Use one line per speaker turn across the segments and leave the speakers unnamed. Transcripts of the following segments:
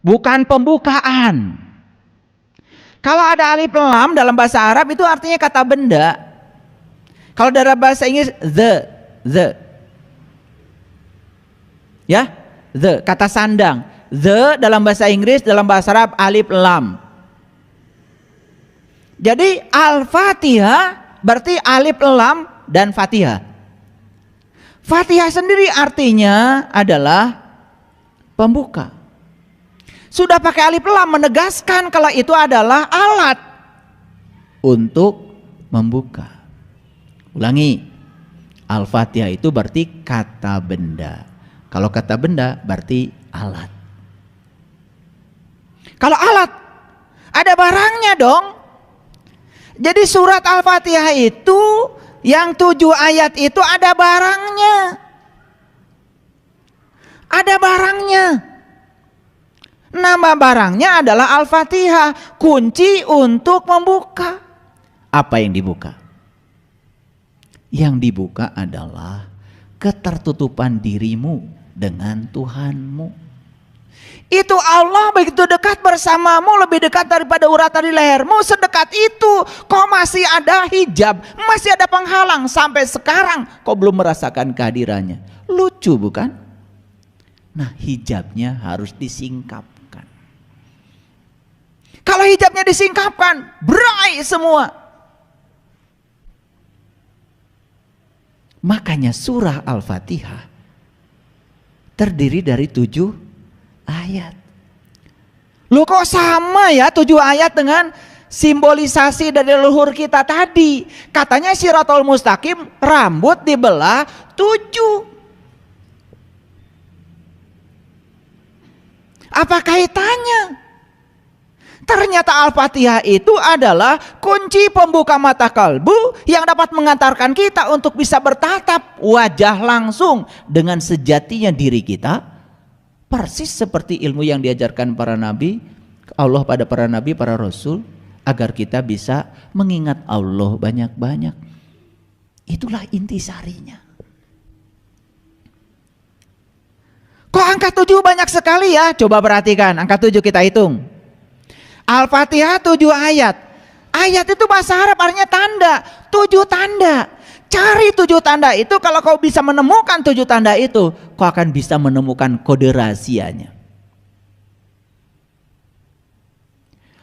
bukan pembukaan. Kalau ada alif lam dalam bahasa Arab itu artinya kata benda. Kalau dalam bahasa Inggris the. Ya, the kata sandang. The dalam bahasa Inggris, dalam bahasa Arab alif lam. Jadi Al-Fatihah berarti alif lam dan Fatihah. Fatihah sendiri artinya adalah pembuka. Sudah pakai alif lam menegaskan kalau itu adalah alat untuk membuka. Ulangi, Al-Fatihah itu berarti kata benda. Kalau kata benda berarti alat. Kalau alat, ada barangnya dong. Jadi surat Al-Fatihah itu yang 7 ayat itu ada barangnya. Ada barangnya. Nama barangnya adalah Al-Fatihah, kunci untuk membuka. Apa yang dibuka? Yang dibuka adalah ketertutupan dirimu dengan Tuhanmu. Itu Allah begitu dekat bersamamu, lebih dekat daripada urat di lehermu, sedekat itu. Kok masih ada hijab, masih ada penghalang sampai sekarang kau belum merasakan kehadirannya. Lucu bukan? Nah, hijabnya harus disingkapkan. Kalau hijabnya disingkapkan, berai semua. Makanya surah Al-Fatihah terdiri dari 7 ayat. Loh kok sama ya 7 ayat dengan simbolisasi dari leluhur kita tadi. Katanya Shirathul Mustaqim rambut dibelah 7. Apa kaitannya? Ternyata Al-Fatihah itu adalah kunci pembuka mata kalbu yang dapat mengantarkan kita untuk bisa bertatap wajah langsung dengan sejatinya diri kita. Persis seperti ilmu yang diajarkan para nabi, Allah pada para nabi, para rasul, agar kita bisa mengingat Allah banyak-banyak. Itulah intisarinya. Kok angka 7 banyak sekali ya? Coba perhatikan, angka 7 kita hitung. Al-Fatihah 7 ayat. Ayat itu bahasa Arab artinya tanda, 7 tanda. Cari 7 tanda itu, kalau kau bisa menemukan 7 tanda itu, kau akan bisa menemukan kode rahasianya.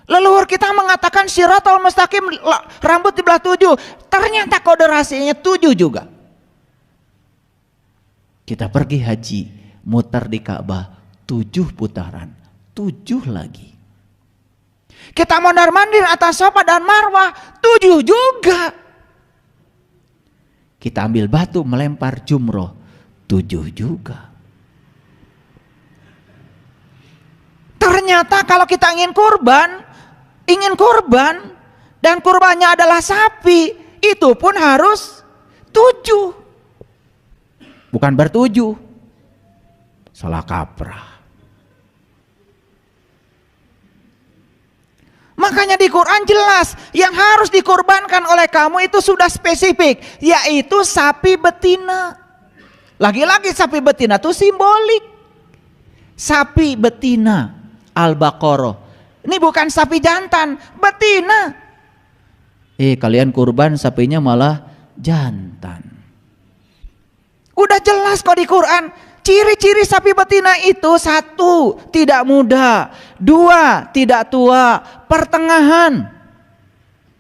Leluhur kita mengatakan Shirathul Mustaqim rambut dibelah 7. Ternyata kode rahasianya 7 juga. Kita pergi haji, mutar di Ka'bah 7 putaran, 7 lagi. Kita mondar-mandir atas Safa dan Marwah 7 juga. Kita ambil batu melempar jumroh 7 juga. Ternyata kalau kita ingin kurban dan kurbannya adalah sapi, itu pun harus 7. Bukan ber-7. Salah kaprah. Makanya di Quran jelas yang harus dikorbankan oleh kamu itu sudah spesifik, yaitu sapi betina. Lagi-lagi sapi betina itu simbolik. Sapi betina Al-Baqarah. Ini bukan sapi jantan, betina. Kalian kurban sapinya malah jantan. Udah jelas kok di Quran. Ciri-ciri sapi betina itu 1, tidak muda, 2, tidak tua, pertengahan.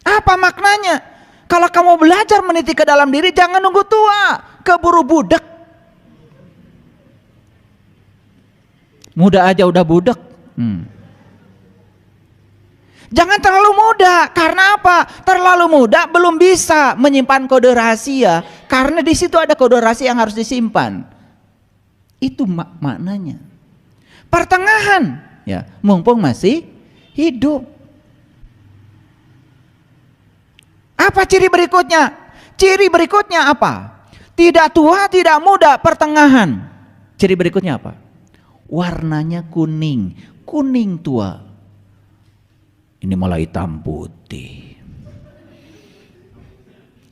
Apa maknanya? Kalau kamu belajar meniti ke dalam diri, jangan nunggu tua, keburu budak. Muda aja udah budak. Jangan terlalu muda, karena apa? Terlalu muda belum bisa menyimpan kode rahasia, karena di situ ada kode rahasia yang harus disimpan. Itu maknanya. Pertengahan, ya, mumpung masih hidup. Apa ciri berikutnya? Ciri berikutnya apa? Tidak tua, tidak muda, pertengahan. Ciri berikutnya apa? Warnanya kuning, kuning tua. Ini malah hitam putih.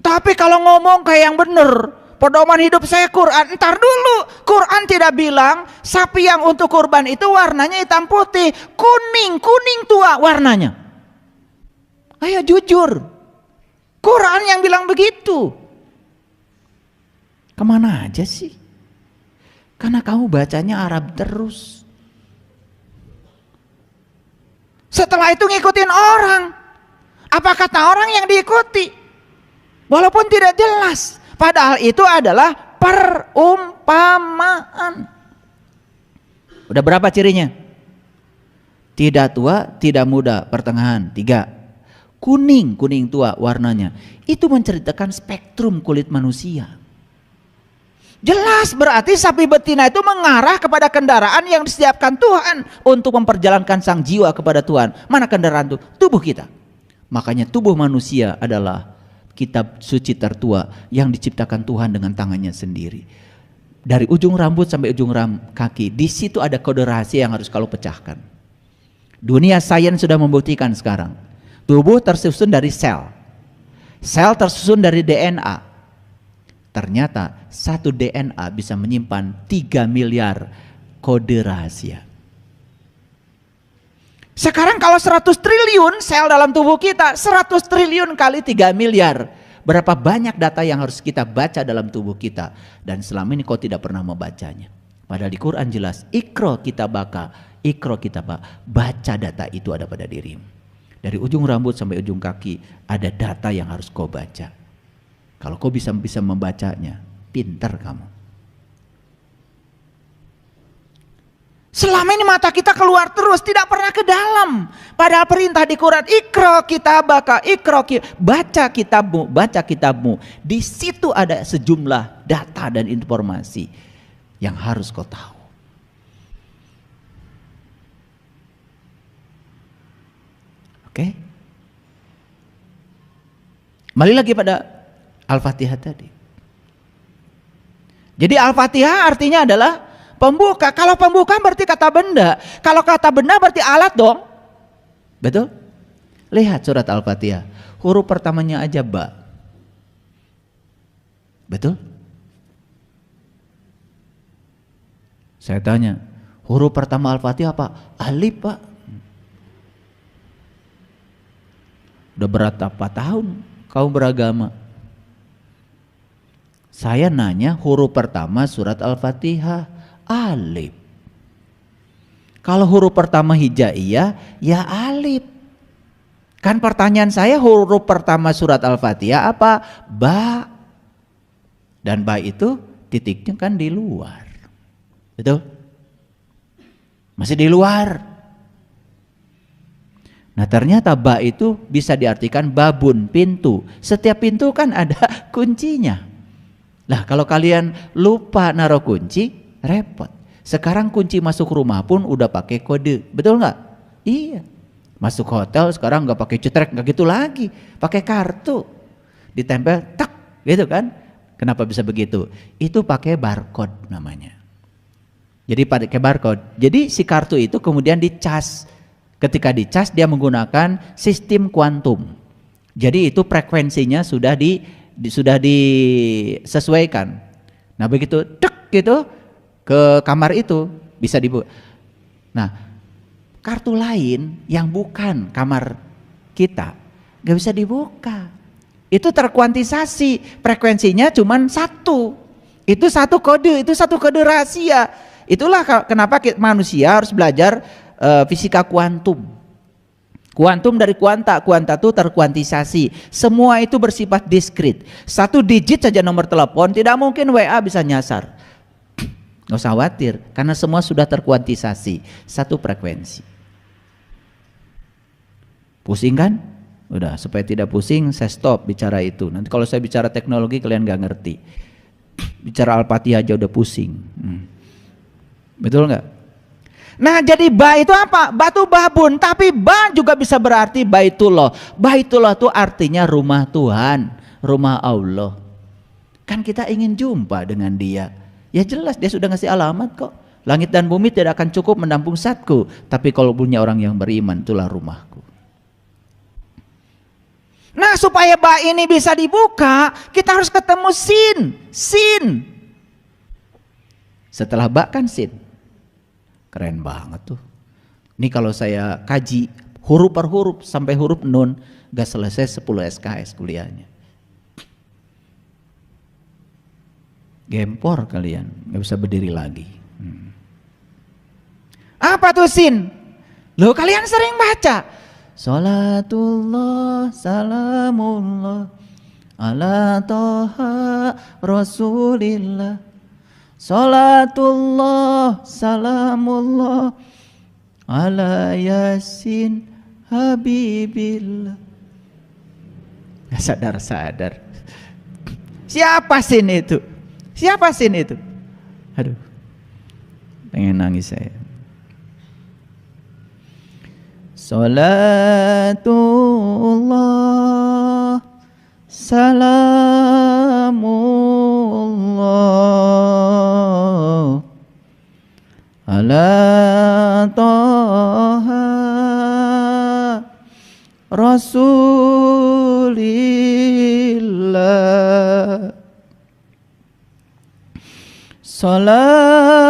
Tapi kalau ngomong kayak yang bener, pedoman hidup saya Quran. Entar dulu, Quran tidak bilang sapi yang untuk kurban itu warnanya hitam putih, kuning tua warnanya. Ayo jujur, Quran yang bilang begitu. Kemana aja sih? Karena kamu bacanya Arab terus. Setelah itu ngikutin orang. Apa kata orang yang diikuti? Walaupun tidak jelas. Padahal itu adalah perumpamaan. Udah berapa cirinya? Tidak tua, tidak muda, pertengahan. 3. Kuning tua warnanya. Itu menceritakan spektrum kulit manusia. Jelas berarti sapi betina itu mengarah kepada kendaraan yang disiapkan Tuhan untuk memperjalankan sang jiwa kepada Tuhan. Mana kendaraan itu? Tubuh kita. Makanya tubuh manusia adalah kitab suci tertua yang diciptakan Tuhan dengan tangannya sendiri. Dari ujung rambut sampai ujung kaki, di situ ada kode rahasia yang harus kalau pecahkan. Dunia sains sudah membuktikan sekarang. Tubuh tersusun dari sel. Sel tersusun dari DNA. Ternyata satu DNA bisa menyimpan 3 miliar kode rahasia. Sekarang kalau 100 triliun sel dalam tubuh kita, 100 triliun kali 3 miliar. Berapa banyak data yang harus kita baca dalam tubuh kita. Dan selama ini kau tidak pernah membacanya. Padahal di Quran jelas, Iqra kitabaka, baca data itu ada pada dirimu. Dari ujung rambut sampai ujung kaki ada data yang harus kau baca. Kalau kau bisa membacanya, pintar kamu. Selama ini mata kita keluar terus, tidak pernah ke dalam. Padahal perintah di Quran, Iqra kitabaka, baca kitabmu. Di situ ada sejumlah data dan informasi yang harus kau tahu. Oke? Kembali lagi pada Al-Fatihah tadi. Jadi Al-Fatihah artinya adalah pembuka. Kalau pembuka berarti kata benda. Kalau kata benda berarti alat dong. Betul? Lihat surat Al-Fatihah. Huruf pertamanya aja ba. Betul? Saya tanya, huruf pertama Al-Fatihah apa? Alif, Pak. Udah berapa tahun kau beragama? Saya nanya huruf pertama surat Al-Fatihah, alif. Kalau huruf pertama hijaiyah, ya alif. Kan pertanyaan saya huruf pertama surat Al-Fatihah apa? Ba. Dan ba itu titiknya kan di luar. Betul? Masih di luar. Nah ternyata ba itu bisa diartikan babun, pintu. Setiap pintu kan ada kuncinya. Lah kalau kalian lupa naruh kunci, repot. Sekarang kunci masuk rumah pun udah pakai kode, betul nggak? Iya. Masuk hotel sekarang nggak pakai cetrek, nggak gitu lagi, pakai kartu, ditempel, tak, gitu kan? Kenapa bisa begitu? Itu pakai barcode namanya. Jadi pakai barcode. Jadi si kartu itu kemudian dicas. Ketika dicas dia menggunakan sistem kuantum. Jadi itu frekuensinya sudah disesuaikan. Nah begitu tek gitu ke kamar itu bisa dibuka. Nah kartu lain yang bukan kamar kita gak bisa dibuka. Itu terkuantisasi, frekuensinya cuma 1. Itu satu kode rahasia. Itulah kenapa manusia harus belajar fisika kuantum. Kuantum dari kuanta itu terkuantisasi. Semua itu bersifat diskrit. 1 digit saja nomor telepon, tidak mungkin WA bisa nyasar. Nggak usah khawatir, karena semua sudah terkuantisasi. 1 frekuensi. Pusing kan? Udah, supaya tidak pusing, saya stop bicara itu. Nanti kalau saya bicara teknologi kalian nggak ngerti. Bicara Al-Fatihah aja udah pusing. Betul nggak? Nah jadi ba itu apa? Batu babun, tapi ba juga bisa berarti baitullah. Baitullah itu artinya rumah Tuhan, rumah Allah. Kan kita ingin jumpa dengan dia. Ya jelas dia sudah ngasih alamat kok. Langit dan bumi tidak akan cukup menampung zatku, tapi kalau punya orang yang beriman itulah rumahku. Nah, supaya ba ini bisa dibuka, kita harus ketemu sin. Setelah ba kan sin. Keren banget tuh. Ini kalau saya kaji huruf per huruf sampai huruf nun, gak selesai 10 SKS kuliahnya. Gempor kalian, gak bisa berdiri lagi. Apa tuh sin? Loh, kalian sering baca Salatullah salamullah ala toha rasulillah. Salatullah salamullah ala yasin habibillah. Gak sadar. Siapa sin itu? Aduh, pengen nangis saya. Salatullah salamullah ala toha rasulillah. Salat